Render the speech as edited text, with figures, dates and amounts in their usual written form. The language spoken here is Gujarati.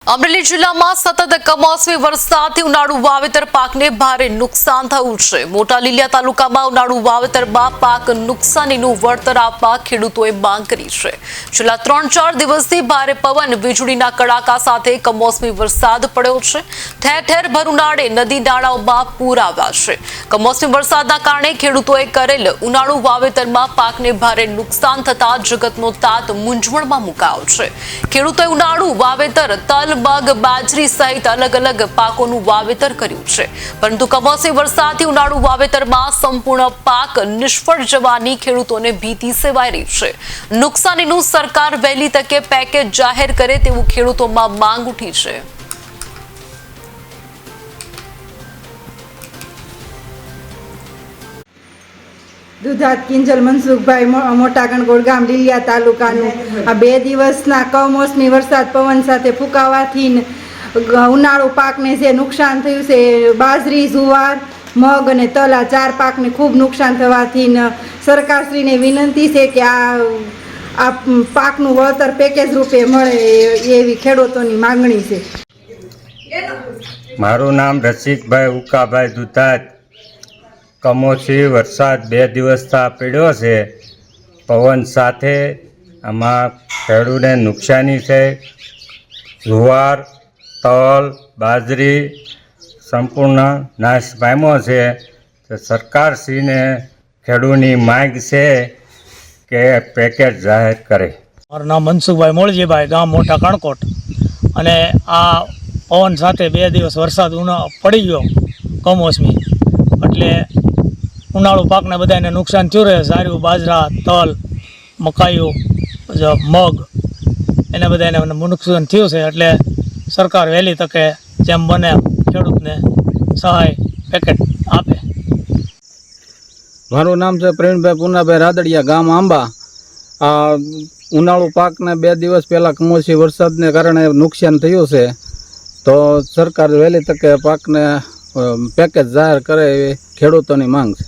અમરેલી જિલ્લામાં સતત કમોસમી વરસાદથી ઉનાળુ વાવેતર પાકને ભારે નુકસાન થયું છે। મોટા લીલિયા તાલુકામાં ઉનાળુ વાવેતરમાં પાક નુકસાનીનું વળતર આપવા ખેડૂતોએ માંગ કરી છે। છેલ્લા 3-4 દિવસથી ભારે પવન વીજળીના કડાકા સાથે કમોસમી વરસાદ પડ્યો છે। ઠેર ઠેર ભર ઉનાળે નદી નાળાઓમાં પૂર આવ્યા છે। કમોસમી વરસાદના કારણે ખેડૂતોએ કરેલ ઉનાળુ વાવેતરમાં પાકને ભારે નુકસાન થતા જગતનો તાત મૂંઝવણમાં મુકાયો છે। ખેડૂતોએ ઉનાળુ વાવેતર તલ મગ બાજરી સહિત અલગ અલગ પાકોનું વાવેતર કર્યું છે, પરંતુ કમોસમી વરસાદથી ઉનાળુ વાવેતરમાં સંપૂર્ણ પાક નિષ્ફળ જવાની ખેડૂતોને ભીતિ સેવાઈ રહી છે। નુકસાનીનું સરકાર વહેલી તકે પેકેજ જાહેર કરે તેવું ખેડૂતોમાં માંગ ઉઠી છે। દુધાત કિંજલ મનસુખભાઈ મોટા ગણગોળ ગામ લીલિયા તાલુકાનું આ 2 દિવસના કમોસમી વરસાદ પવન સાથે ફૂંકાવાથી ઉનાળુ પાકને જે નુકસાન થયું છે, બાજરી જુવાર મગ અને તલ આ 4 પાકને ખૂબ નુકસાન થવાથી સરકારશ્રીને વિનંતી છે કે આ પાકનું વળતર પેકેજ રૂપે મળે એવી ખેડૂતોની માંગણી છે। મારું નામ રસિકભાઈ ઉકાભાઈ દુધાત। કમોસમી વરસાદ 2 દિવસથી પડ્યો છે, પવન સાથે આમાં ખેડૂતને નુકસાની છે। જુવાર તલ બાજરી સંપૂર્ણ નાશ પામ્યો છે। તો સરકારશ્રીને ખેડૂતની માંગ છે કે પેકેજ જાહેર કરે। મારું નામ મનસુખભાઈ મોળજીભાઈ, ગામ મોટા કણકોટ। અને આ પવન સાથે 2 દિવસ વરસાદ પડી ગયો કમોસમી, એટલે ઉનાળુ પાકને બધાને નુકસાન થયું રહે। સારું બાજરા તલ મકાઈઓ મગ એને બધાને નુકસાન થયું છે, એટલે સરકાર વહેલી તકે જેમ બને ખેડૂતને સહાય પેકેટ આપે। મારું નામ છે પ્રવીણભાઈ પૂનાભાઈ રાદડિયા, ગામ આંબા। આ ઉનાળુ પાકને 2 દિવસ પહેલાં કમોસમી વરસાદને કારણે નુકસાન થયું છે, તો સરકાર વહેલી તકે પાકને પેકેજ જાહેર કરે એવી ખેડૂતોની માંગ છે।